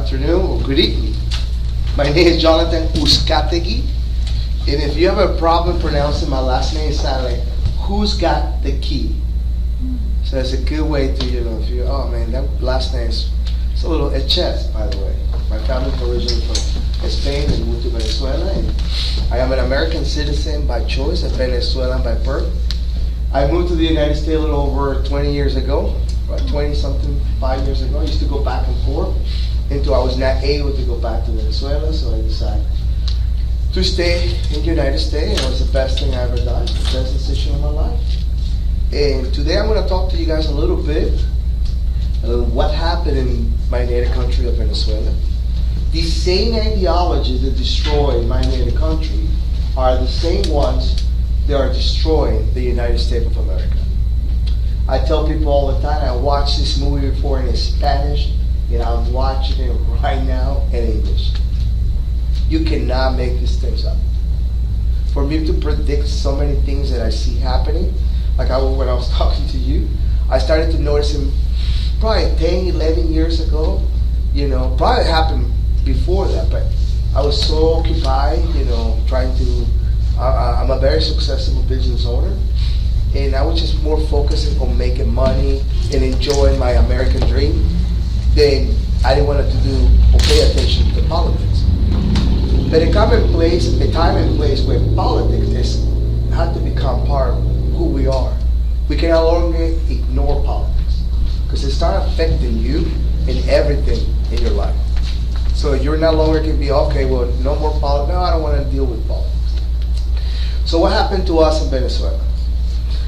afternoon or good evening. My name is Jonathan Uzcategui, and if you have a problem pronouncing my last name, it sounds like, who's got the key? So it's a good way to, if you, oh man, that last name is, it's a little L.I.G.H.T, by the way. My family's originally from Spain and moved to Venezuela, and I am an American citizen by choice, a Venezuelan by birth. I moved to the United States a little over 20 years ago, about 20-something, 5 years ago. I used to go back and forth until I was not able to go back to Venezuela, so I decided to stay in the United States. It was the best thing I ever done, the best decision of my life. And today I'm going to talk to you guys a little bit about what happened in my native country of Venezuela. These same ideologies that destroy my native country are the same ones that are destroying the United States of America. I tell people all the time, I watched this movie before in Spanish, and I'm watching it right now in English. You cannot make these things up. For me to predict so many things that I see happening, like when I was talking to you, I started to notice him probably 10, 11 years ago, probably happened before that, but I was so occupied, trying to, I'm a very successful business owner, and I was just more focusing on making money and enjoying my American dream than I didn't want to do or pay attention to politics. But a time and place where politics had to become part of who we are. We can no longer ignore politics because it starts affecting you and everything in your life. So you're no longer can be, okay, well, no more politics. No, I don't want to deal with politics. So what happened to us in Venezuela?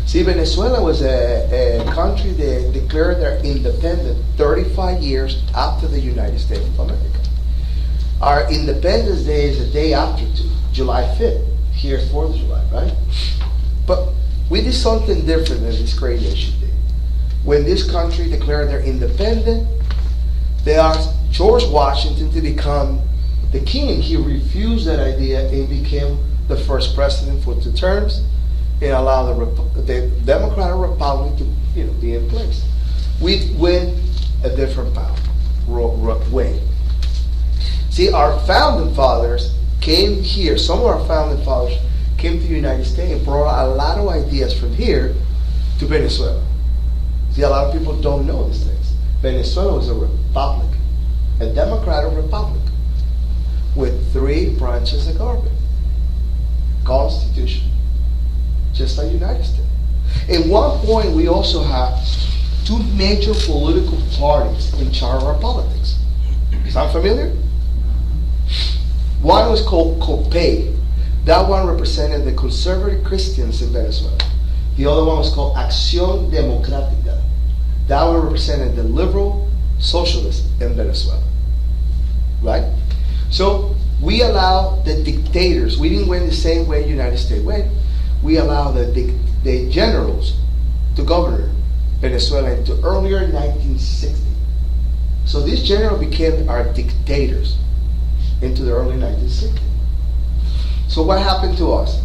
See, Venezuela was a country that declared their independence 35 years after the United States of America. Our Independence Day is the day after, July 5th. Here's 4th of July, right? But we did something different than this great nation did. When this country declared their independence, they asked George Washington to become the king. He refused that idea and became the first president for 2 terms and allowed the Democratic Republic to be in place. We went a different way. See, our founding fathers came here. Some of our founding fathers came to the United States and brought a lot of ideas from here to Venezuela. See, a lot of people don't know these things. Venezuela was a republic, a democratic republic, with 3 branches of government. Constitution, just like the United States. At one point, we also have 2 major political parties in charge of our politics. Sound familiar? One was called COPEI. That one represented the conservative Christians in Venezuela. The other one was called Acción Democrática. That one represented the liberal socialists in Venezuela. Right? So we allow the dictators, we didn't win the same way the United States went. We allow the generals to govern Venezuela into earlier 1960. So these generals became our dictators into the early 1960s. So what happened to us?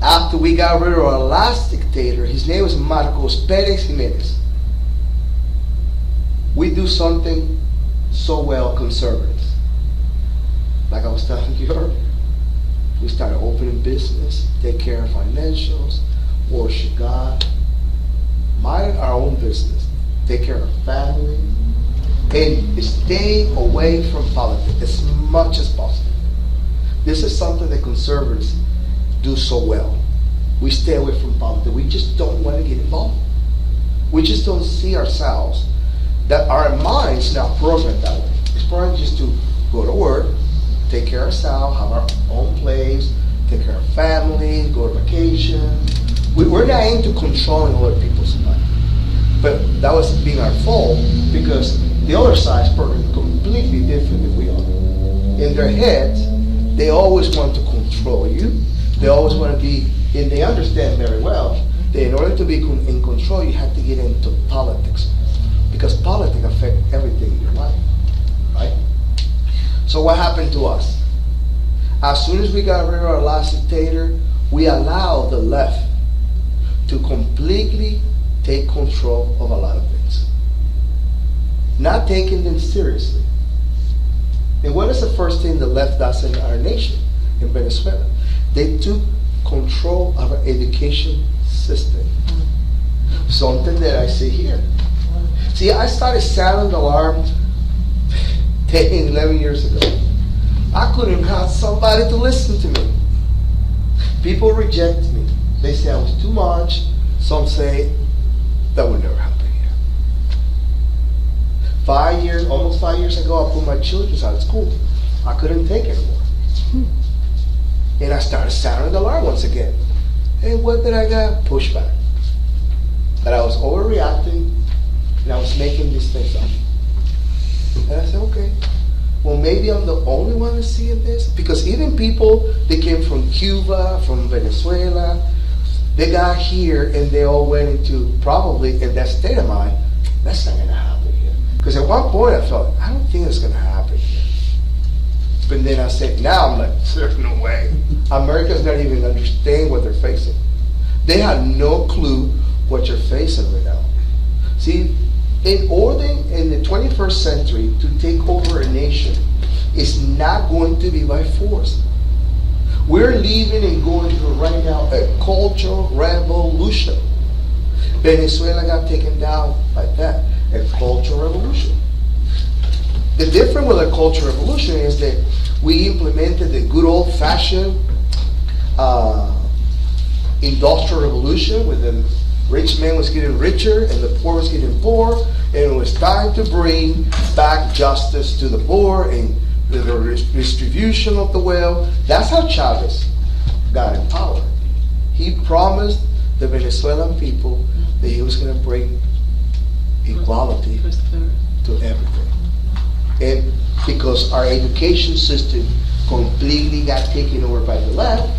After we got rid of our last dictator, his name was Marcos Pérez Jiménez. We do something so well, conservatives. Like I was telling you earlier, we started opening business, take care of financials, worship God, mind our own business, take care of family, and stay away from politics as much as possible. This is something that conservatives do so well. We stay away from politics. We just don't want to get involved. We just don't see ourselves, that our mind's not programmed that way. It's programmed just to go to work, take care of ourselves, have our own place, take care of family, go to vacation. We're not into controlling other people's life. But that was being our fault because the other side is programmed completely different than we are. In their heads, they always want to control you. They always want to be, and they understand very well that in order to be in control, you have to get into politics. Because politics affect everything in your life, right? So what happened to us? As soon as we got rid of our last dictator, we allowed the left to completely take control of a lot of things. Not taking them seriously. And what is the first thing the left does in our nation, in Venezuela? They took control of our education system. Something that I see here. See, I started sounding the alarm 10, 11 years ago. I couldn't have somebody to listen to me. People reject me. They say I was too much. Some say that would never happen here. 5 years, almost 5 years ago, I put my children out of school. I couldn't take it anymore. And I started sounding the alarm once again. And what did I get? Pushback. That I was overreacting and I was making these things up. And I said, okay, well, maybe I'm the only one that's seeing this. Because even people that came from Cuba, from Venezuela, they got here and they all went into, probably in that state of mind, that's not going to happen here. Because at one point I felt, I don't think it's going to happen here. But then I said, now I'm like, there's no way. Americans don't even understand what they're facing. They have no clue what you're facing right now. See, in order in the 21st century to take over a nation, it's not going to be by force. We're living and going through right now a cultural revolution. Venezuela got taken down by that, a cultural revolution. The difference with a cultural revolution is that we implemented the good old-fashioned industrial revolution, where the rich man was getting richer and the poor was getting poorer, and it was time to bring back justice to the poor and the redistribution of the wealth. That's how Chavez got in power. He promised the Venezuelan people that he was going to bring equality to everything. And because our education system completely got taken over by the left,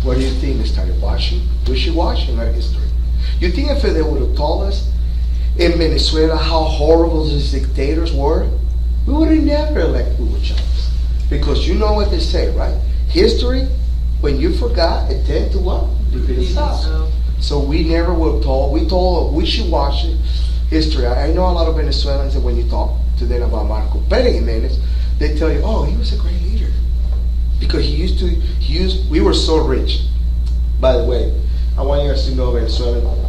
what do you think? They started wishy-washy our history. You think if they would have told us in Venezuela how horrible these dictators were, we would have never elected Hugo Chavez. Because you know what they say, right? History, when you forgot, it tends to what? Repeat itself. So we never would have told. We told a wishy-washy history. I know a lot of Venezuelans that when you talk to them about Marco Pérez Jiménez, they tell you, oh, he was a great leader. Because we were so rich. By the way, I want you guys to know Venezuela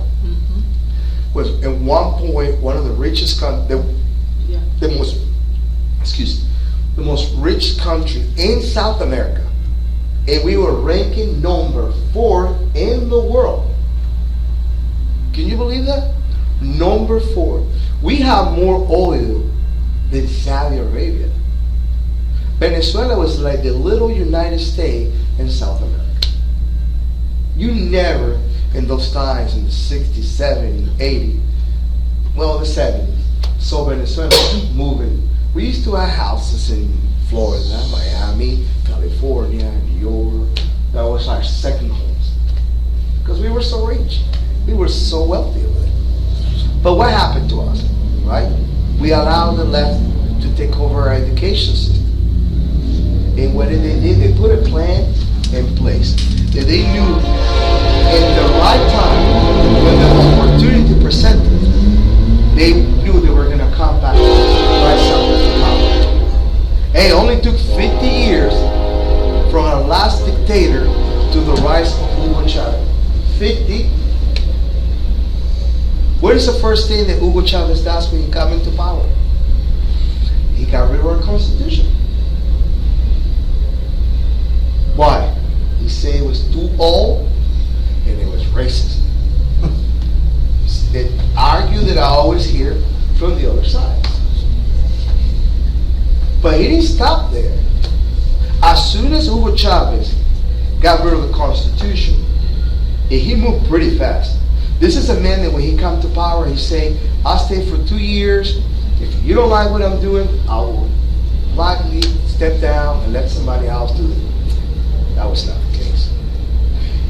was at one point one of the richest countries, the most rich country in South America. And we were ranking number 4 in the world. Can you believe that? Number 4. We have more oil than Saudi Arabia. Venezuela was like the little United States in South America. You never, in those times, in the 60s, 70s, 80s, well, the 70s, saw Venezuela moving. We used to have houses in Florida, Miami, California, New York. That was our second homes. Because we were so rich. We were so wealthy over there. But what happened to us, right? We allowed the left to take over our education system. And what did they do? They put a plan in place that they knew in the right time, when the opportunity presented, they knew they were going to come back to rise up to power. And it only took 50 years from our last dictator to the rise of Hugo Chavez. 50. What is the first thing that Hugo Chavez does when he comes into power? He got rid of our Constitution. Why? He said it was too old and it was racist. It argued that I always hear from the other side. But he didn't stop there. As soon as Hugo Chavez got rid of the Constitution, he moved pretty fast. This is a man that when he comes to power, he say, I'll stay for 2 years. If you don't like what I'm doing, I will likely step down and let somebody else do it. That was not the case.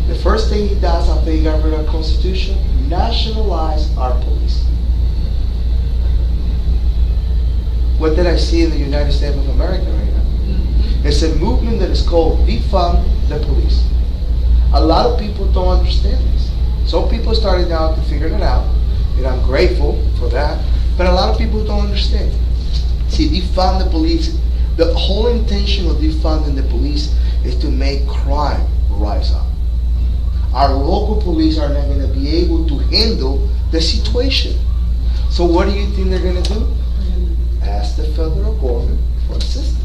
The first thing he does after he got rid of the Constitution, nationalize our police. What did I see in the United States of America right now? It's a movement that is called defund the police. A lot of people don't understand this. Some people started now to figure it out, and I'm grateful for that, but a lot of people don't understand. See, defund the police. The whole intention of defunding the police is to make crime rise up. Our local police are not going to be able to handle the situation. So what do you think they're going to do? Ask the federal government for assistance.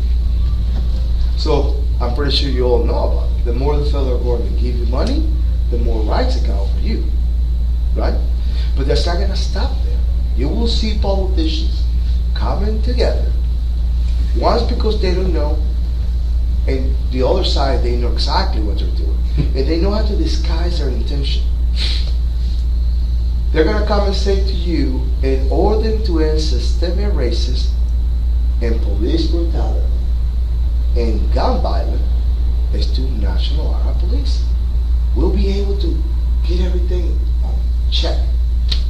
So I'm pretty sure you all know about it. The more the federal government give you money, the more rights it can offer you, right? But that's not going to stop there. You will see politicians coming together, once because they don't know, and the other side, they know exactly what they're doing. And they know how to disguise their intention. They're going to come and say to you, in order to end systemic racism and police brutality and gun violence, is to nationalize our police. We'll be able to get everything on check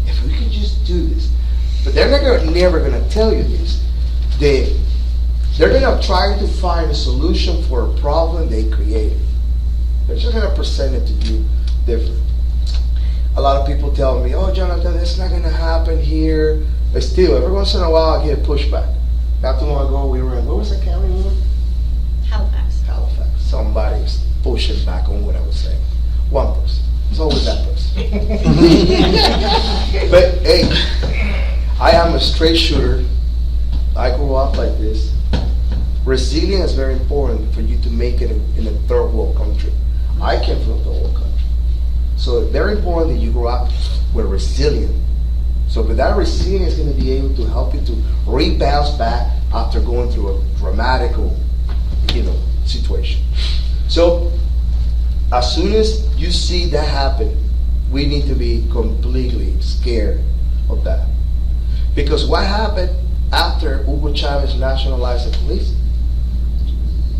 if we can just do this. But they're never going to tell you this. They're going to try to find a solution for a problem they created. They're just going to present it to you different. A lot of people tell me, oh, Jonathan, it's not going to happen here. But still, every once in a while, I get pushback. Not too long ago, we were in, what was the county we were in? Halifax. Halifax. Somebody's pushing back on what I was saying. One person. It's always that person. But hey, I am a straight shooter. I grew up like this. Resilience is very important for you to make it in a third world country. I came from a third world country. So it's very important that you grow up with resilient. So with that resilience is going to be able to help you to rebound back after going through a dramatic, situation. So as soon as you see that happen, we need to be completely scared of that. Because what happened after Hugo Chavez nationalized the police?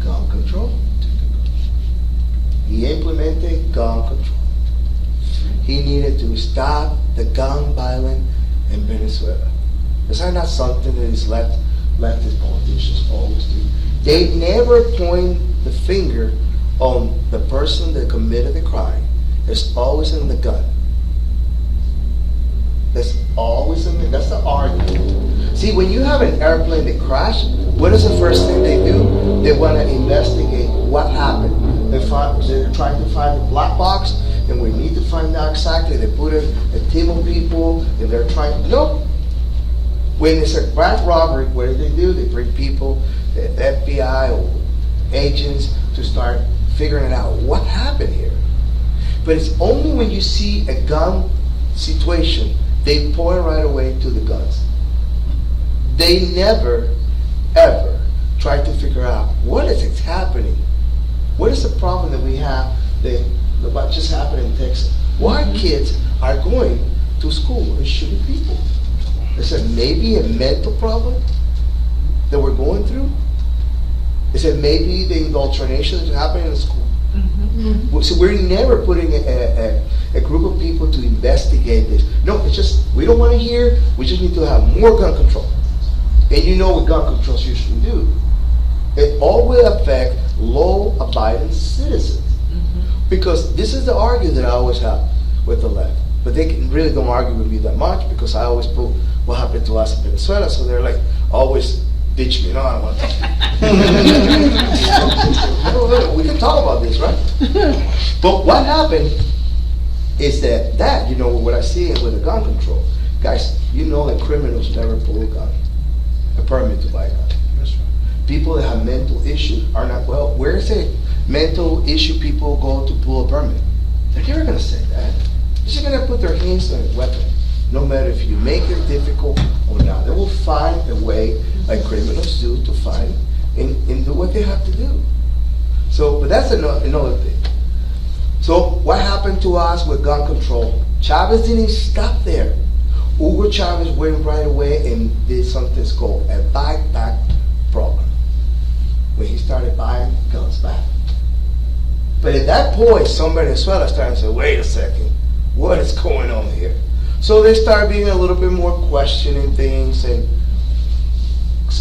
Gun control. He implemented gun control. He needed to stop the gun violence in Venezuela. Is that not something that is leftist politicians always do? They never point the finger on the person that committed the crime. It's always in the gun. That's always in that's the argument. See, when you have an airplane that crashed, what is the first thing they do? They want to investigate what happened. They're trying to find the black box, and we need to find out exactly. They put a team of people, and they're trying. No. When it's a bank robbery, what do? They bring people, the FBI or agents, to start figuring out what happened here. But it's only when you see a gun situation, they point right away to the guns. They never, ever try to figure out what is happening. What is the problem that we have what just happened in Texas? Why kids are going to school and shooting people? Is it maybe a mental problem that we're going through? Is it maybe the indoctrination that's happening in school? Mm-hmm. So we're never putting a group of people to investigate this. No, it's just, we don't want to hear, we just need to have more gun control. And you know what gun controls usually do. It all will affect law-abiding citizens. Mm-hmm. Because this is the argument that I always have with the left. But they really don't argue with me that much because I always put what happened to us in Venezuela. So they're like, always ditch me. No, I don't want to. We can talk about this, right? But what happened is that you know what I see with the gun control. Guys, you know that criminals never pull a gun, a permit to buy a gun. That's right. People that have mental issues are not, well, where is it? Mental issue people go to pull a permit. They're never going to say that. They're just going to put their hands on a weapon, no matter if you make it difficult or not. They will find a way, like criminals do, to find and do what they have to do. So, but that's another thing. So, what happened to us with gun control? Chavez didn't stop there. Hugo Chavez went right away and did something called a buyback program, when he started buying guns back. But at that point, some Venezuela started to say, wait a second, what is going on here? So they started being a little bit more questioning things and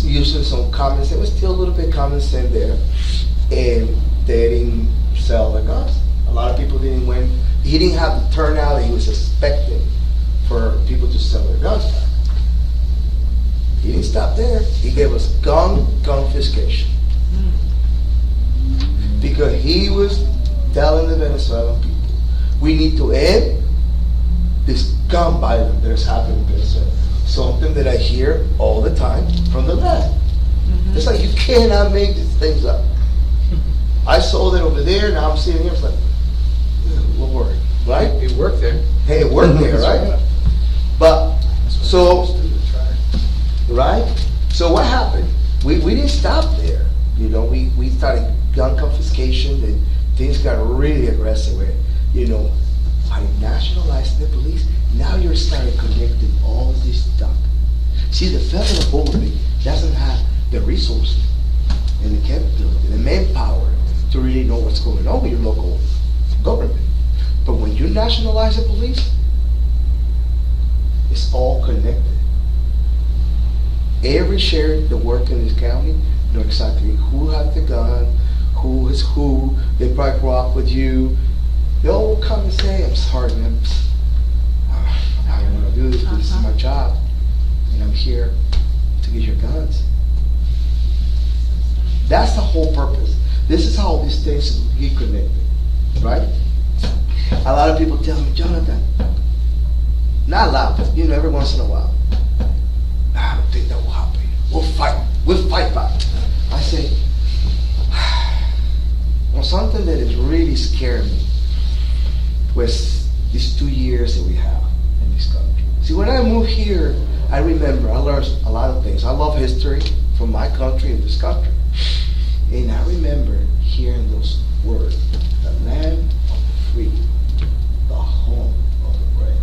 using some common sense. There was still a little bit common sense there. And they didn't sell the guns. A lot of people didn't win. He didn't have the turnout that he was expecting for people to sell their guns back. He didn't stop there. He gave us gun confiscation. Because he was telling the Venezuelan people, we need to end this gun violence that is happening in Venezuela. Something that I hear all the time from the left. It's like you cannot make these things up. I saw that over there, now I'm sitting here, it's like, what word, right? It worked there. Hey, it worked there, right? But, so, right? So what happened? We didn't stop there. You know, we started gun confiscation and things got really aggressive with, you know, by nationalizing the police, now you're starting connecting all this stuff. See, the federal government doesn't have the resources and the capability, the manpower to really know what's going on with your local government. But when you nationalize the police, it's all connected. Every sheriff that works in this county know exactly who has the gun, who is who. They probably grow up with you. They all come and say, I'm sorry, man. I don't want to do this, but this is my job. And I'm here to get your guns. That's the whole purpose. This is how these things get connected, right? A lot of people tell me, Jonathan, not a lot, but you know, every once in a while, I don't think that will happen. We'll fight back. I say, well, something that is really scaring me was these 2 years that we have in this country. See, when I moved here, I remember I learned a lot of things. I love history from my country and this country. And I remember hearing those words, the land of the free, the home of the brave.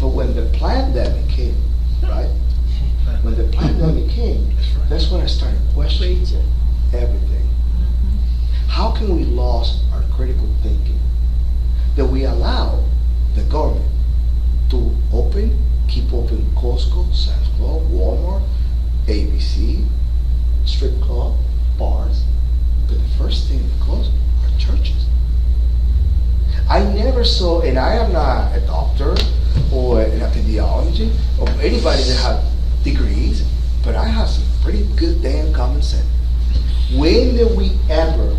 But when the pandemic came, right? When the pandemic came, that's when I started questioning everything. How can we lose our critical thinking? That we allow the government to keep open Costco, Sam's Club, Walmart, ABC, strip club, bars, but the first thing that closed are churches. I never saw, and I am not a doctor or an epidemiology or anybody that has degrees, but I have some pretty good damn common sense. When did we ever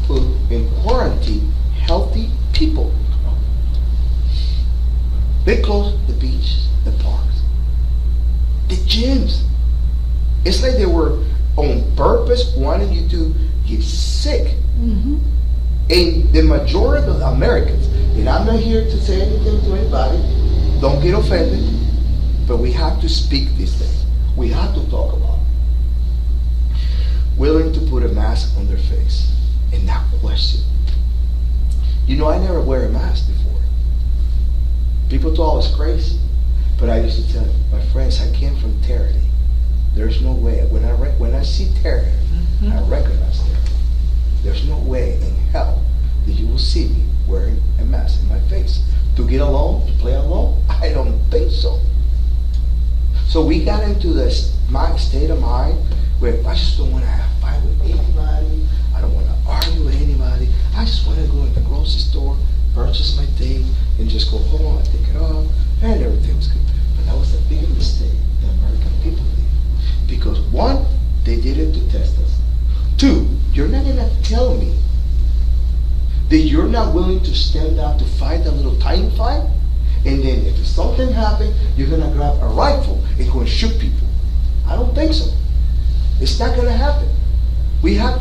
put in quarantine healthy people? They closed the beach, the parks, the gyms. It's like they were on purpose wanting you to get sick. And the majority of Americans, and I'm not here to say anything to anybody, don't get offended, but we have to speak these things. We have to talk about it. Willing to put a mask on their face and not question. You know, I never wear a mask before. People thought I was crazy, but I used to tell my friends, I came from tyranny. There's no way. When I see tyranny, I recognize tyranny. There's no way in hell that you will see me wearing a mask in my face. To get along, to play along, I don't think so. So we got into this state of mind where I just don't want to have a fight with anybody. I don't want to argue with anybody. I just want to go in the grocery store, purchase my thing, and just go home and take it off, and everything's good. But that was the biggest mistake the American people did. Because one, they did it to test us. Two, you're not going to tell me that you're not willing to stand up to fight a little tiny fight, and then if something happens, you're going to grab a rifle and go and shoot people. I don't think so. It's not going to happen. We have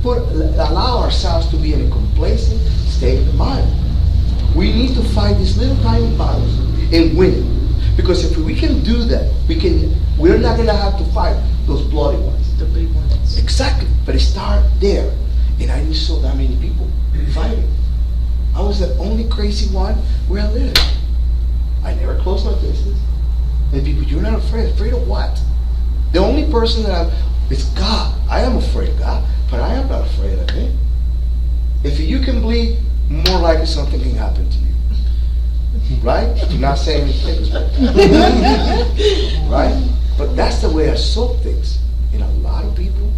to allow ourselves to be in a complacent state of mind. We need to fight these little tiny battles and win it. Because if we can do that, we're not going to have to fight those bloody ones. The big ones. Exactly. But it started there. And I just saw that many people fighting. I was the only crazy one where I lived. I never closed my business. And people, you're not afraid. Afraid of what? The only person that is God. I am afraid of God, but I am not afraid of Him. If you can bleed, more likely something can happen to you. Right? I'm not saying anything. Right? But that's the way I saw things. And a lot of people,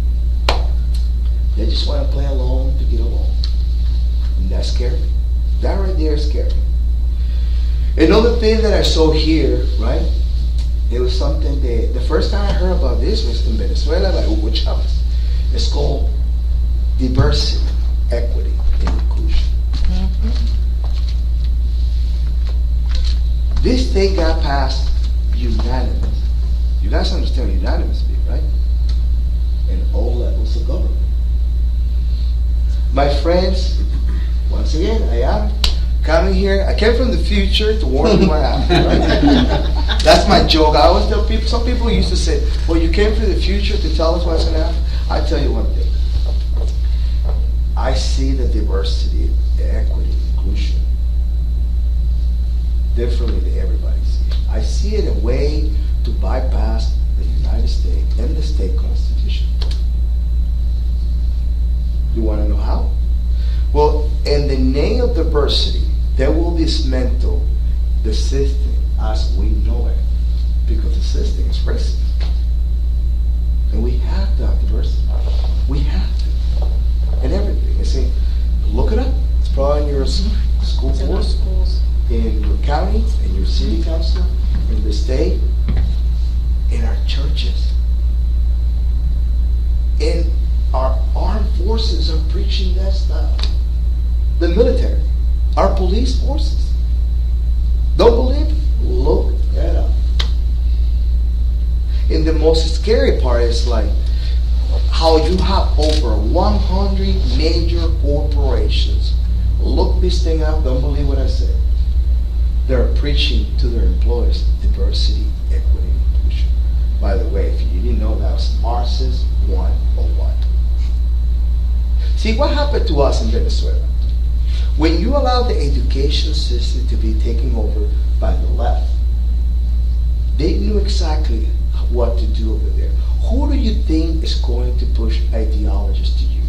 they just want to play along to get along. And that's scary. That right there is scary. Another thing that I saw here, right? It was something that, the first time I heard about this was in Venezuela by Hugo Chavez. It's called diversity, equity, and inclusion. This thing got passed unanimous. You guys understand what unanimous means, right? In all levels of government. My friends, once again, I am coming here. I came from the future to warn you what happened, right? That's my joke. I always tell people, some people used to say, well, you came from the future to tell us what's going to happen. I tell you one thing. I see the diversity, the equity, inclusion differently than everybody sees. I see it a way to bypass the United States and the state constitution. You want to know how? Well, in the name of diversity, they will dismantle the system as we know it, because the system is racist. And we have to have diversity. We have to. And everything. I say, look it up. It's probably in your school board, in your county, in your city council, in the state, in our churches. And our armed forces are preaching that stuff. The military, our police forces. Don't believe? Look that up. And the most scary part is like how you have over 100 major corporations. Look this thing up, don't believe what I said. They're preaching to their employees diversity, equity, and inclusion. By the way, if you didn't know, that was Marxist 101. See, what happened to us in Venezuela? When you allow the education system to be taken over by the left, they knew exactly what to do over there. Who do you think is going to push ideologies to you?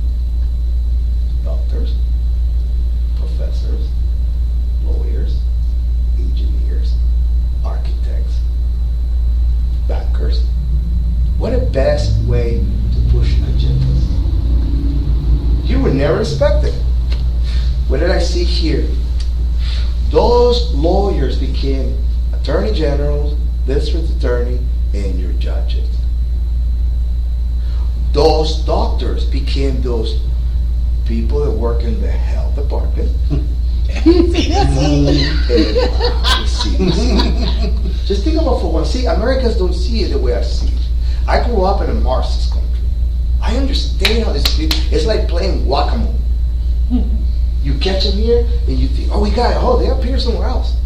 Doctors, professors, lawyers, engineers, architects, bankers. What a best way to push agendas. You would never expect it. What did I see here? Those lawyers became attorney generals, district attorney, and your judges. Those doctors became those people that work in the health department. Just think about for one. See, Americans don't see it the way I see it. I grew up in a Marxist country. I understand how this people. It's like playing whack-a-mole. You catch them here, and you think, oh, we got it. Oh, they appear somewhere else.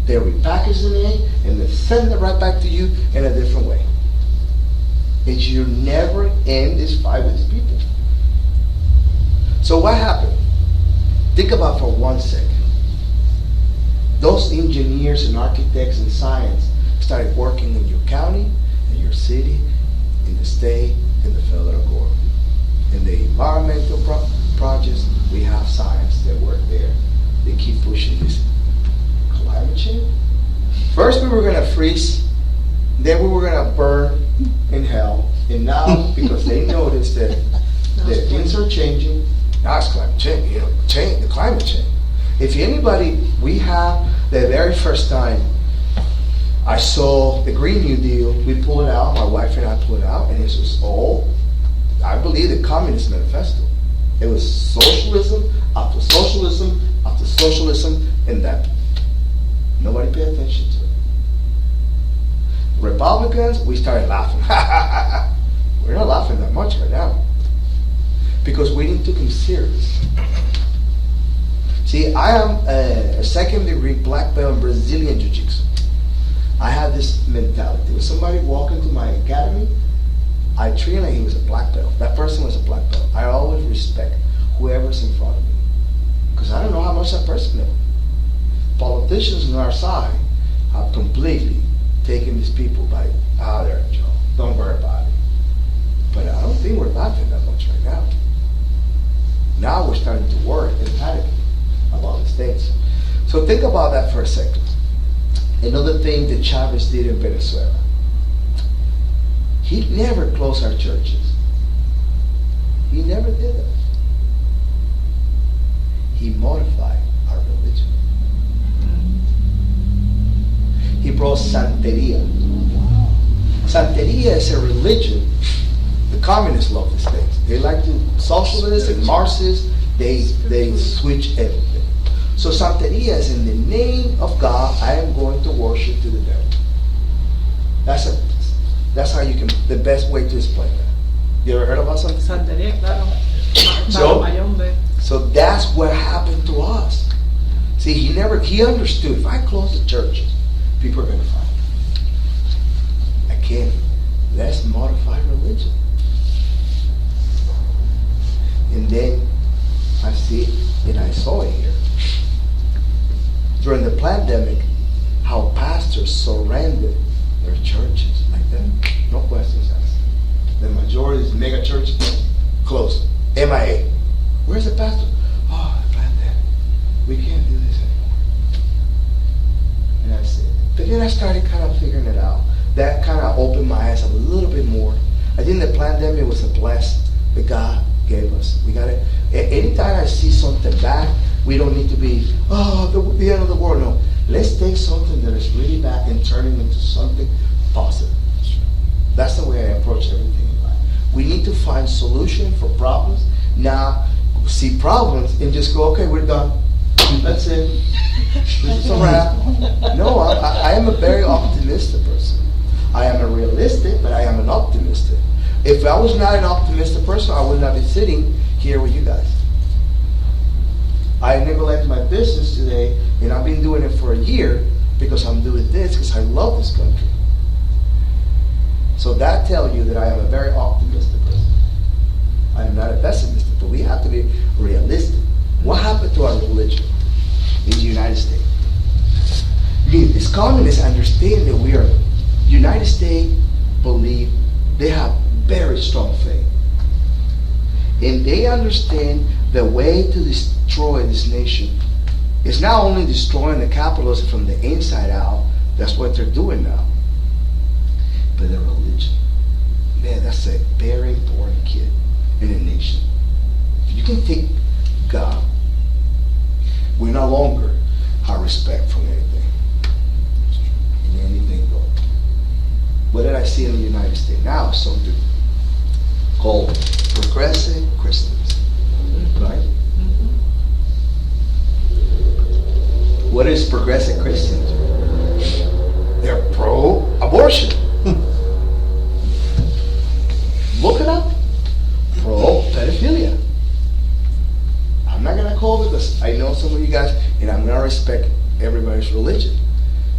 They're repackaging it, and they send it right back to you in a different way. And you never end this fight with these people. So what happened? Think about for 1 second. Those engineers and architects and science started working in your county, in your city, in the state, in the federal government. In the environmental projects, we have science that work there. They keep pushing this climate change. First we were going to freeze, then we were going to burn in hell, and now because they noticed that things are changing, now it's climate change, the climate change. If anybody, we have the very first time I saw the Green New Deal, we pulled it out, my wife and I pulled it out, and this was all, I believe, the Communist Manifesto. It was socialism after socialism after socialism, and that nobody paid attention to it. Republicans, we started laughing. We're not laughing that much right now because we didn't take them serious. See, I am a second-degree black belt in Brazilian Jiu-Jitsu. I have this mentality. When somebody walk into my academy, I treat him like he was a black belt. That person was a black belt. I always respect whoever's in front of me because I don't know how much that person knows. Politicians on our side have completely taken these people by, there, Joe, don't worry about it. But I don't think we're laughing that much right now. Now we're starting to worry and panic about these things. So think about that for a second. Another thing that Chavez did in Venezuela. He never closed our churches. He never did that. He modified our religion. He brought Santeria. Santeria is a religion. The communists love these things. They like to, socialists and Marxists, they switch everything. So Santeria is in the name of God, I am going to worship to the devil. That's how you can, the best way to explain that. You ever heard about something? Santería, claro. So that's what happened to us. See, he understood, if I close the churches, people are going to fight. Again, let's modify religion. And then I see, and I saw it here, during the pandemic, how pastors surrendered their churches like that. No questions asked. The majority of mega churches closed. MIA. Where's the pastor? Oh, the pandemic. We can't do this anymore. And I said, but then I started kind of figuring it out. That kind of opened my eyes a little bit more. I think the pandemic was a blessing that God gave us. We got it. Anytime I see something bad, we don't need to be, the end of the world. No. Let's take something that is really bad and turn it into something positive. That's the way I approach everything in life. We need to find solution for problems. Now, see problems and just go, okay, we're done. That's it. This is a wrap. No, I am a very optimistic person. I am a realistic, but I am an optimistic. If I was not an optimistic person, I would not be sitting here with you guys. I neglect my business today, and I've been doing it for a year because I'm doing this because I love this country. So that tells you that I am a very optimistic person. I am not a pessimistic, but we have to be realistic. What happened to our religion in the United States? These communists understand that we are, United States believe they have very strong faith. And they understand the way to destroy this nation is not only destroying the capitalism from the inside out, that's what they're doing now, but their religion. Man, that's a very important kid in a nation. If you can take God, we no longer have respect for anything. And anything goes. What did I see in the United States? Now something called progressive Christians, right? What is progressive Christians? They're pro-abortion. Look it up. Pro-pedophilia. I'm not going to call it because I know some of you guys, and I'm going to respect everybody's religion.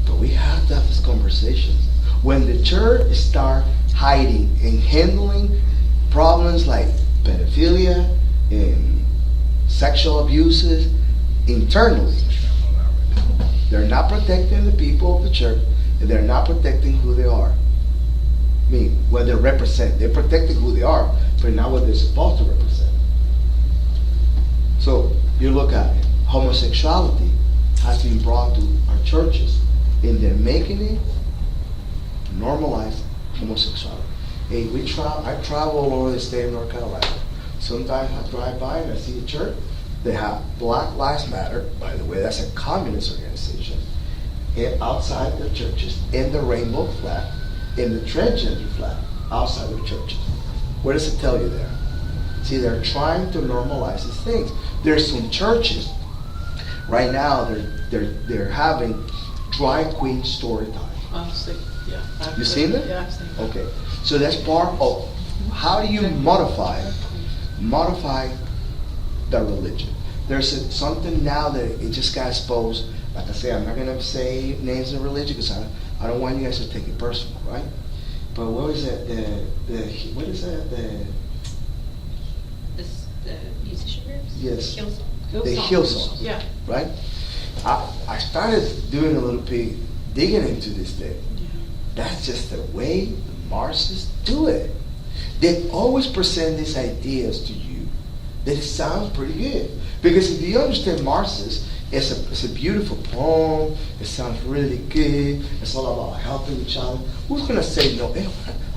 But we have to have these conversations. When the church start hiding and handling problems like pedophilia and sexual abuses internally, they're not protecting the people of the church, and they're not protecting who they are. I mean, what they represent. They're protecting who they are, but not what they're supposed to represent. So you look at it. Homosexuality has been brought to our churches, and they're making it normalize homosexuality. Hey, I travel all over the state of North Carolina. Sometimes I drive by and I see a church. They have Black Lives Matter, by the way, that's a communist organization, and outside the churches, and the rainbow flag, and the transgender flag outside the churches. What does it tell you there? See, they're trying to normalize these things. There's some churches right now. They're having drag queen story time. Oh, see, yeah. You seen it? Yeah, I've seen it. Okay, so that's part of how do you modify the religion. There's something now that it just got exposed. Like I say, I'm not gonna say names of religion because I don't want you guys to take it personal, right? But what is it? What is that? The musician groups? Yes. Hillsong. The Hillsong. Yeah. Right? I started doing a little bit, digging into this thing. That's just the way the Marxists do it. They always present these ideas to you that it sounds pretty good. Because if you understand Marxists, it's a beautiful poem, it sounds really good, it's all about helping each other. Who's going to say no? Hey,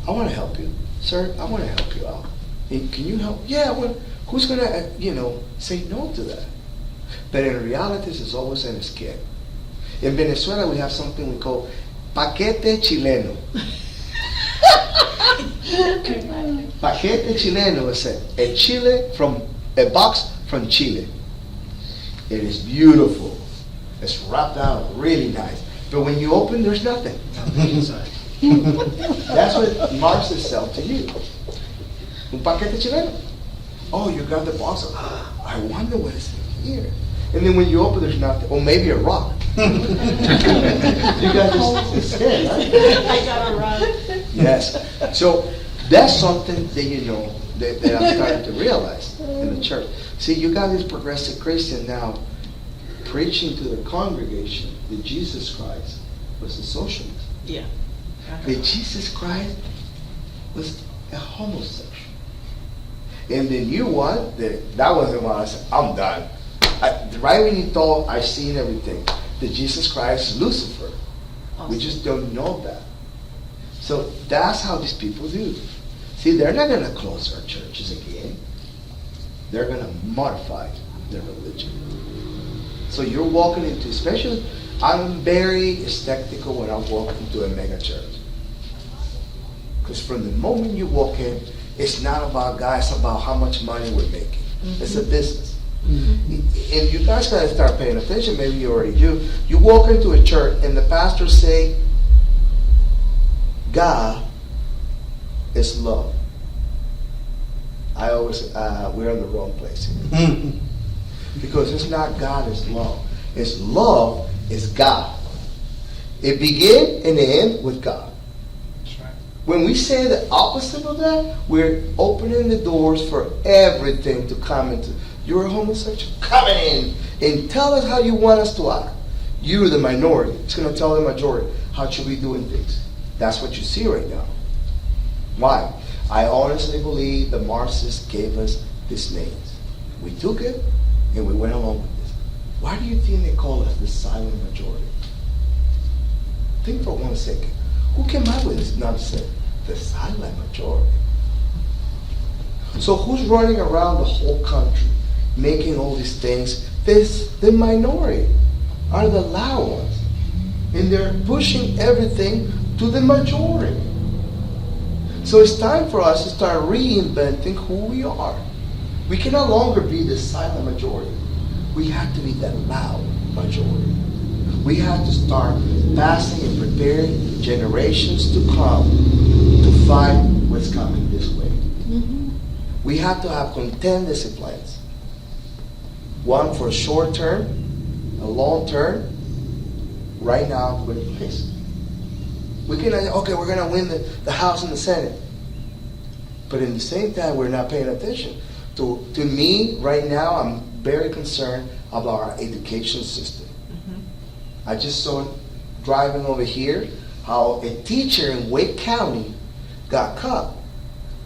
I want to help you. Sir, I want to help you out. Can you help? Yeah, who's going to, say no to that? But in reality, it's always an escape. In Venezuela, we have something we call paquete chileno. Paquete chileno is a chile from a box from Chile. It is beautiful. It's wrapped out really nice. But when you open, there's nothing. That's what Marxists sell to you. Un paquete chileno. Oh, you got the box. I wonder what is in here. And then when you open, there's nothing. Or maybe a rock. You got this scared, right? I got a run. Yes. So that's something that you know that I'm starting to realize in the church. See, you got this progressive Christian now preaching to the congregation that Jesus Christ was a socialist. Yeah. That Jesus Christ was a homosexual. And then you want that was the one I said, I'm done. Right when you thought I've seen everything, that Jesus Christ is Lucifer. Awesome. We just don't know that. So that's how these people do. See, they're not going to close our churches again. They're going to modify their religion. So you're walking into, especially, I'm very skeptical when I walk into a mega church. Because from the moment you walk in, it's not about guys, it's about how much money we're making. Mm-hmm. It's a business. Mm-hmm. And you guys got to start paying attention. Maybe you already do. You walk into a church and the pastor say, God is love. I always, we're in the wrong place here. Because it's not God is love. It's love is God. It begins and it ends with God. That's right. When we say the opposite of that, we're opening the doors for everything to come into. You're a homosexual? Come in and tell us how you want us to act. You're the minority. It's going to tell the majority how should we doing things. That's what you see right now. Why? I honestly believe the Marxists gave us these names. We took it and we went along with this. Why do you think they call us the silent majority? Think for 1 second. Who came up with this nonsense? The silent majority. So who's running around the whole country making all these things? The minority are the loud ones. And they're pushing everything to the majority. So it's time for us to start reinventing who we are. We can no longer be the silent majority. We have to be the loud majority. We have to start fasting and preparing generations to come to fight what's coming this way. Mm-hmm. We have to have content disciplines. One for a short term, a long term. Right now, we're in place. We can, okay, we're going to win the House and the Senate. But in the same time, we're not paying attention. To me, right now, I'm very concerned about our education system. Mm-hmm. I just saw driving over here how a teacher in Wake County got caught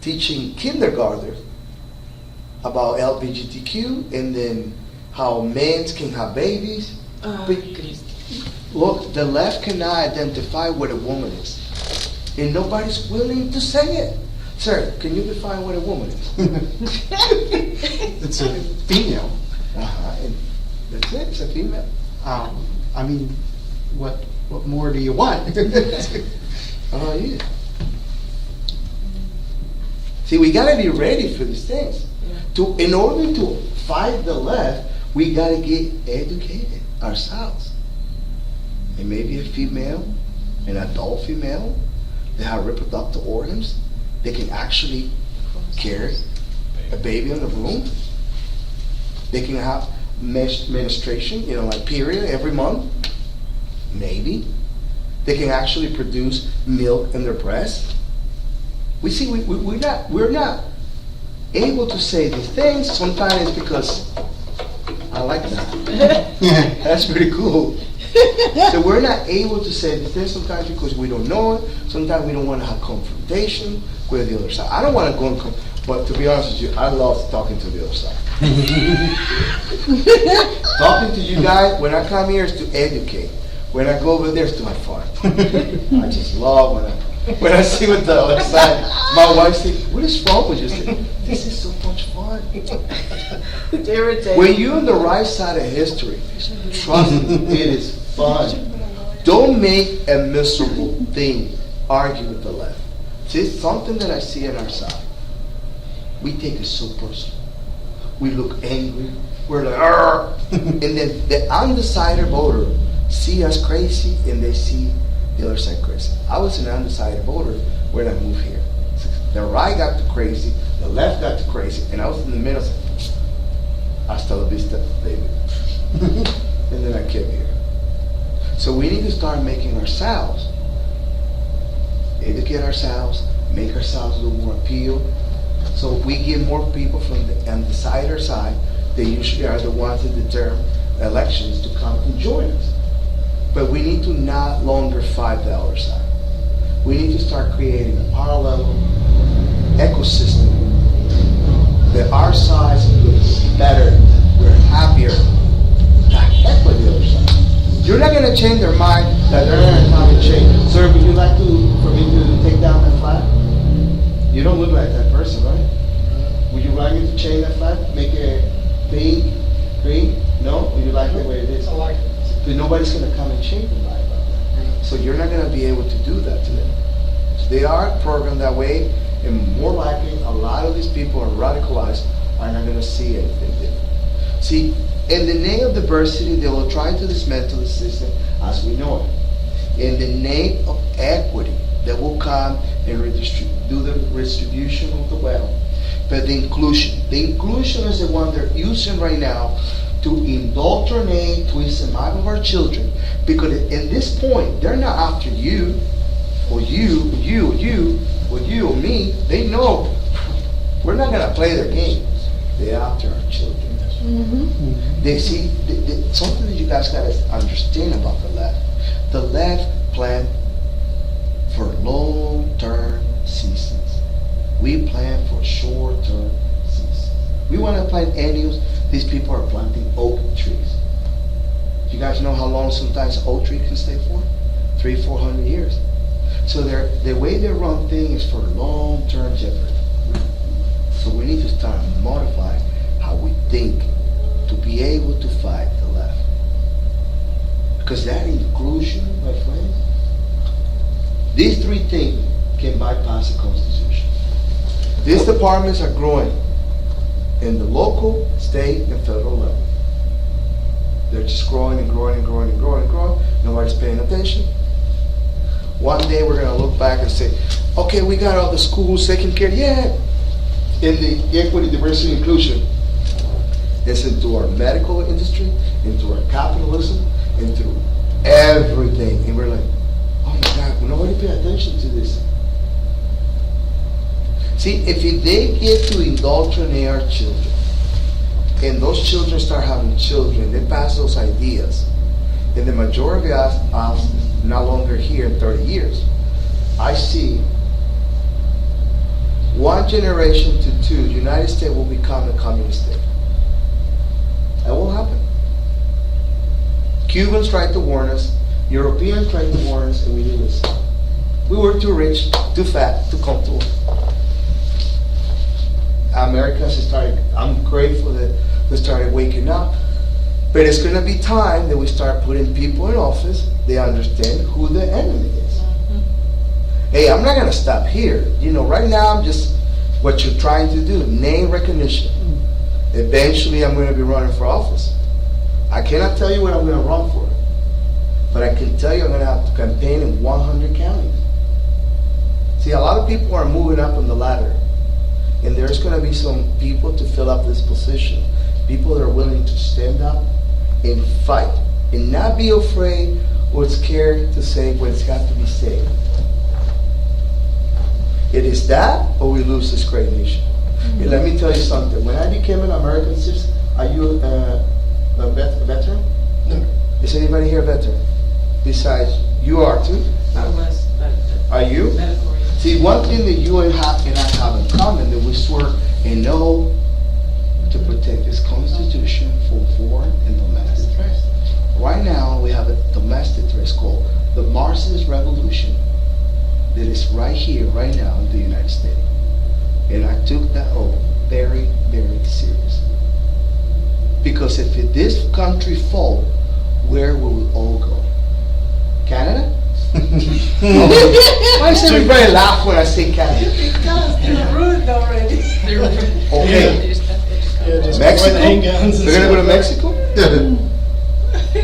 teaching kindergartners about LGBTQ and then how men can have babies. Look, the left cannot identify what a woman is. And nobody's willing to say it. Sir, can you define what a woman is? It's a female. And that's it, it's a female. I mean, what more do you want? Yeah. See, we gotta be ready for these things. Yeah. In order to fight the left, we gotta get educated ourselves. And maybe a female, an adult female, they have reproductive organs, they can actually carry a baby in the womb. They can have menstruation, like period every month. Maybe. They can actually produce milk in their breast. We see we're not able to say these things. Sometimes it's because I like that. That's pretty cool. So we're not able to say these things sometimes because we don't know it. Sometimes we don't want to have confrontation with the other side. I don't want to go but to be honest with you, I love talking to the other side. Talking to you guys, when I come here, is to educate. When I go over there, it's to have fun. I just love when I see what the other side. My wife says, "What is wrong with you?" I say, "This is so much fun." When you're on the right side of history, trust me, it is fun. Don't make a miserable thing argue with the left. See, something that I see in our side, we take it so personal. We look angry. We're like, "Arr!" And then the undecided voter see us crazy, and they see the other side crazy. I was an undecided voter when I moved here. The right got too crazy, the left got too crazy, and I was in the middle. I said, hasta la vista, baby. And then I came here. So we need to start making ourselves, educate ourselves, make ourselves a little more appeal. So we get more people from the undecided side. They usually are the ones that determine elections to come and join us. But we need to not longer fight the other side. We need to start creating a parallel ecosystem that our side looks better, we're happier. The heck with the other side. You're not going to change their mind that they're not going to come and change. Sir, would you like for me to take down that flag? You don't look like that person, right? Would you like me to change that flag? Make it pink, green? No? Would you like it the way it is? I like it. But nobody's going to come and change their mind about that. So you're not going to be able to do that to them. So they are programmed that way, and more likely, a lot of these people are radicalized, are not going to see anything different. See, in the name of diversity, they will try to dismantle the system as we know it. In the name of equity, they will come and do the redistribution of the wealth. But the inclusion is the one they're using right now to indoctrinate, twist the mind of our children. Because at this point, they're not after you, or you, or me. They know we're not going to play their game. They're after our children. They see something that you guys got to understand about the left. The left plan for long-term seasons. We plan for short-term seasons. We want to plant annuals. These people are planting oak trees. You guys know how long sometimes an oak tree can stay for? 300-400 years. So the way they run things is for long-term jeopardy. So we need to start modifying how we think to be able to fight the left. Because that inclusion, my friends, these three things can bypass the Constitution. These departments are growing in the local, state, and federal level. They're just growing and growing and growing and growing and growing. Nobody's paying attention. One day we're going to look back and say, okay, we got all the schools taken care of. Yeah. In the equity, diversity, inclusion, it's into our medical industry, into our capitalism, into everything. And we're like, oh my God, nobody pay attention to this. See, if they get to indoctrinate our children, and those children start having children, they pass those ideas, and the majority of us no longer here in 30 years. I see one generation to two, the United States will become a communist state. That will happen. Cubans tried to warn us, Europeans tried to warn us, and we didn't listen. We were too rich, too fat, too comfortable. Americans started, I'm grateful that they started waking up. But it's going to be time that we start putting people in office. They understand who the enemy is. Hey, I'm not going to stop here. You know, right now I'm just what you're trying to do, name recognition. Eventually I'm going to be running for office. I cannot tell you what I'm going to run for. But I can tell you I'm going to have to campaign in 100 counties. See, a lot of people are moving up on the ladder. And there's going to be some people to fill up this position. People that are willing to stand up and fight. And not be afraid or scared to say what's got to be said. It is that or we lose this great nation. And let me tell you something. When I became an American citizen, are you a veteran? No. Is anybody here a veteran? Besides, you are too? I was. Are you? Medical. See, one thing that you and I have in common that we swear and know to protect this Constitution from foreign and domestic threats. Right now, we have a domestic threat called the Marxist Revolution that is right here, right now in the United States. And I took that oath very, very serious. Because if this country falls, where will we all go? Canada? Why does everybody laugh when I say Catholic? Because they're ruined already. Okay. Yeah, just Mexico? with handguns and We're gonna go to stuff. Mexico?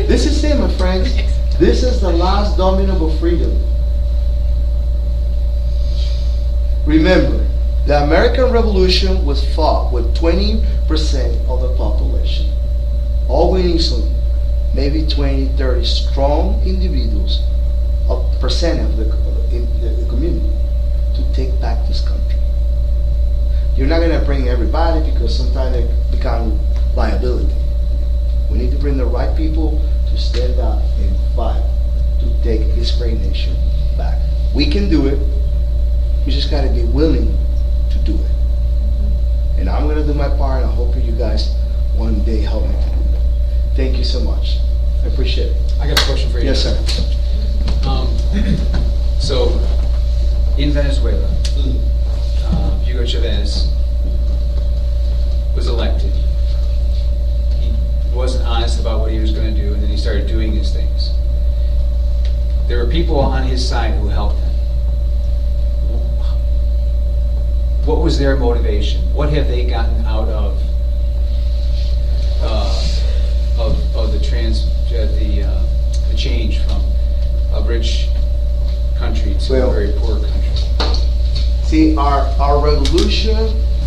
This is it, my friends. This is the last domino of freedom. Remember, the American Revolution was fought with 20% of the population. All we need is maybe 20, 30 strong individuals, a percent of the community, to take back this country. You're not going to bring everybody because sometimes they become liability. We need to bring the right people to stand up and fight to take this great nation back. We can do it. We just got to be willing to do it. And I'm going to do my part, and I hope you guys one day help me to do that. Thank you so much. I appreciate it. I got a question for you. Yes, sir. So, in Venezuela, Hugo Chavez was elected. He wasn't honest about what he was going to do, and then he started doing these things. There were people on his side who helped him. What was their motivation? What have they gotten out of the change from a rich country to a very poor country? See, our revolution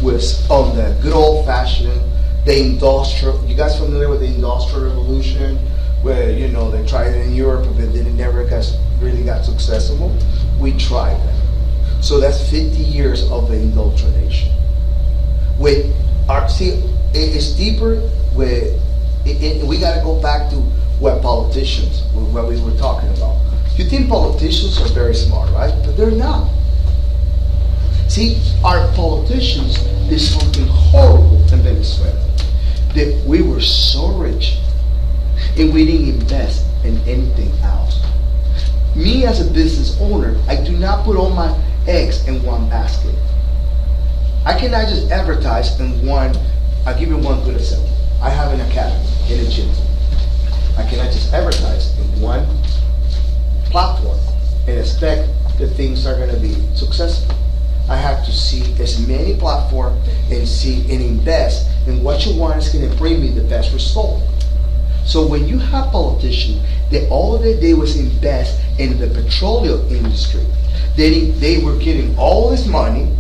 was on the good old-fashioned, the industrial. You guys familiar with the industrial revolution, where they tried it in Europe, but then it never really got successful? We tried that. So that's 50 years of the indoctrination. It's deeper. We got to go back to what we were talking about. You think politicians are very smart, right? But they're not. See, our politicians did something horrible in Venezuela. That we were so rich and we didn't invest in anything else. Me as a business owner, I do not put all my eggs in one basket. I cannot just advertise in one. I'll give you one good example. I have an academy in a gym. I cannot just advertise in one platform and expect that things are going to be successful. I have to see as many platforms and see and invest in what you want is going to bring me the best result. So when you have politicians that all they did was invest in the petroleum industry, they were getting all this money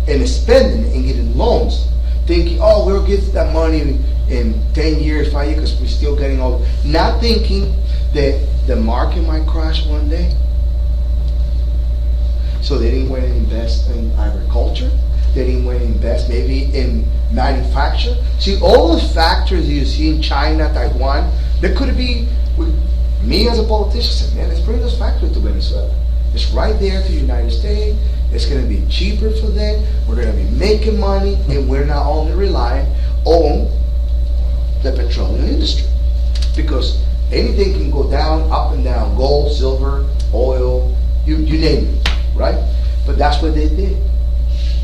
and spending it and getting loans, thinking, oh, we'll get that money in 10 years, 5 years, because we're still getting all, not thinking that the market might crash one day. So they didn't want to invest in agriculture. They didn't want to invest maybe in manufacture. See, all the factories you see in China, Taiwan, there could be, me as a politician said, man, let's bring this factory to Venezuela. It's right there to the United States. It's going to be cheaper for them. We're going to be making money, and we're not only relying on the petroleum industry. Because anything can go down, up and down, gold, silver, oil, you name it, right? But that's what they did.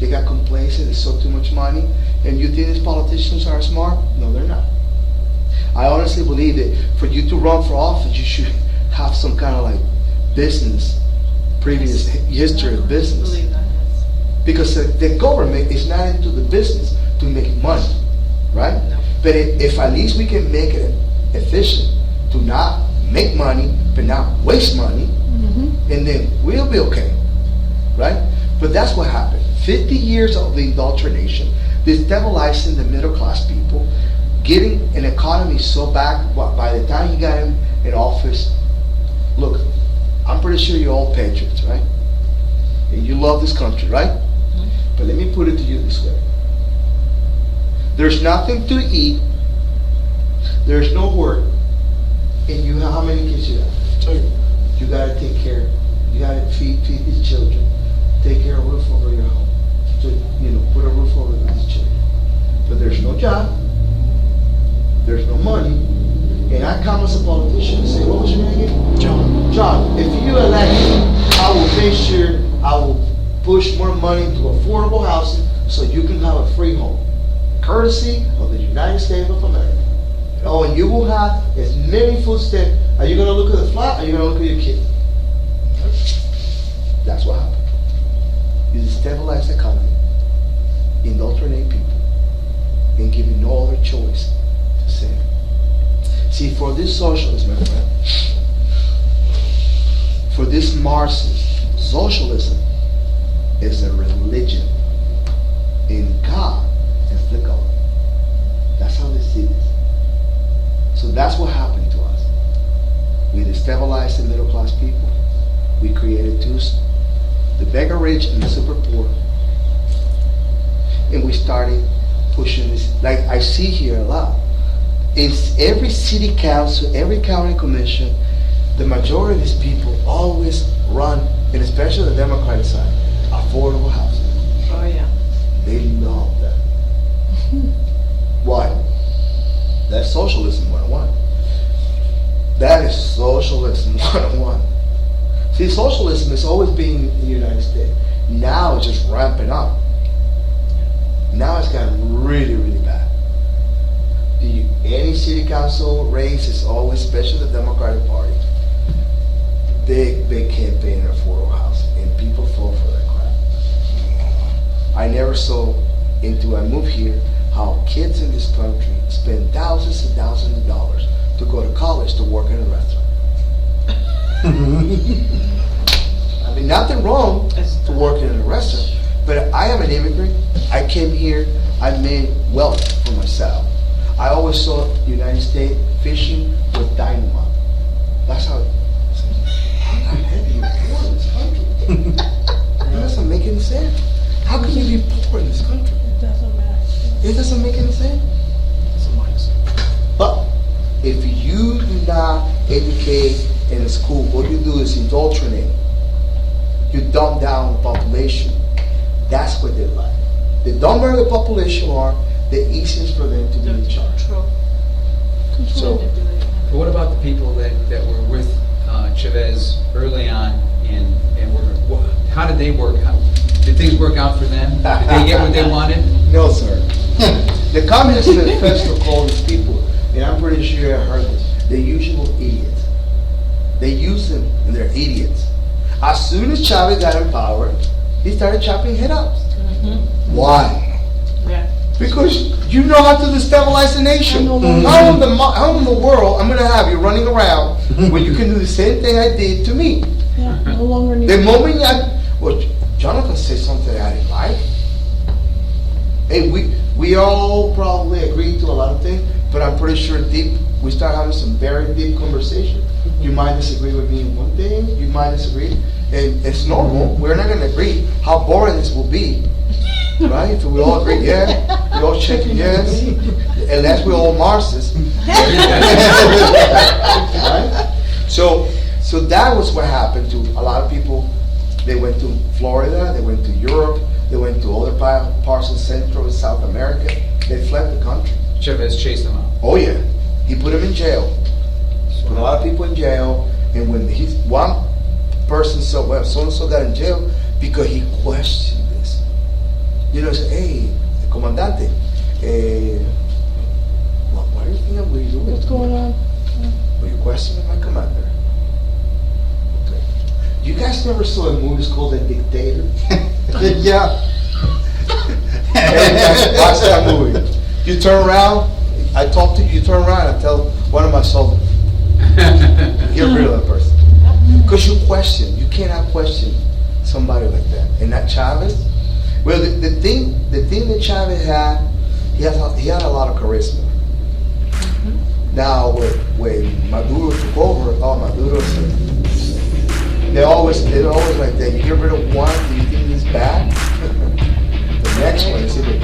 They got complacent, they saw too much money, and you think these politicians are smart? No, they're not. I honestly believe that for you to run for office, you should have some kind of like business, previous history of business. Believe that, yes. Because the government is not into the business to make money, right? No. But if at least we can make it efficient to not make money, but not waste money, and then we'll be okay, right? But that's what happened. 50 years of the indoctrination, destabilizing the middle class people, getting an economy so bad, by the time he got him in office, look, I'm pretty sure you're all patriots, right? And you love this country, right? But let me put it to you this way. There's nothing to eat, there's no work, and you have, how many kids you have? 2. You gotta take care, you gotta feed these children, take care of a roof over your home, to, put a roof over these children. But there's no job, there's no money, and I come as a politician and say, what was your name again? John. John, if you elect me, I will make sure I will push more money into affordable housing so you can have a free home, courtesy of the United States of America. Oh, and you will have as many food stamps. Are you going to look at the flat or are you going to look at your kid? That's what happened. You destabilize the economy, indoctrinate people, and give you no other choice to sin. See, for this socialism, my friend, for this Marxist, socialism is a religion, and God is the government. That's how they see this. So that's what happened to us. We destabilized the middle class people. We created two, the beggar rich and the super poor. And we started pushing this, like I see here a lot. It's every city council, every county commission, the majority of these people always run, and especially the Democratic side, affordable housing. Oh, yeah. They love that. Why? That's socialism 101. That is socialism 101. See, socialism has always been in the United States. Now it's just ramping up. Now it's gotten really, really bad. Any city council race is always, especially the Democratic Party, big campaign in affordable housing, and people fall for that crap. I never saw until I moved here how kids in this country spend thousands and thousands of dollars to go to college to work in a restaurant. I mean, nothing wrong to work in a restaurant, but I am an immigrant. I came here, I made wealth for myself. I always saw the United States fishing with dynamite. That's how the hell are you poor in this country? It doesn't make any sense. How can you be poor in this country? It doesn't matter. It doesn't make any sense. But if you do not educate in a school, what you do is indoctrinate. You dumb down the population. That's what they like. The dumber the population are, the easiest for them to be in charge. So, But what about the people that were with Chavez early on and were, how did they work out? Did things work out for them? Did they get what they wanted? no, sir. The Communist Manifesto called these people, and I'm pretty sure you heard this, the usual idiots. They use them, and they're idiots. As soon as Chavez got in power, he started chopping head offs. Why? Yeah. Because you know how to destabilize the nation. How in the world I'm going to have you running around when you can do the same thing I did to me? Yeah, no longer need. The moment well, Jonathan said something I didn't like. Hey, we all probably agree to a lot of things, but I'm pretty sure we start having some very deep conversation. You might disagree with me in one thing, you might disagree, and it's normal. We're not going to agree. How boring this will be, right? If we all agree, yeah, we all checking yes, unless we're all Marxists. Right? So that was what happened to a lot of people. They went to Florida, they went to Europe, they went to other parts of Central and South America. They fled the country. Chavez chased them out. Oh yeah, he put them in jail. Put a lot of people in jail, and when one person said, well, so-and-so got in jail because he questioned this. You know, say, hey, comandante, what do you think I'm doing? What's going on? Well, you're questioning my commander. Okay. You guys never saw a movie called The Dictator? Yeah. Watch that movie. You turn around, I talk to you, you turn around, I tell one of my soldiers, get rid of that person. Because you question, you cannot question somebody like that. And that Chavez, well, the thing that Chavez had, he had a lot of charisma. Now, when Maduro took over, Maduro said, they're always like that. You get rid of one, do you think he's bad? The next one is even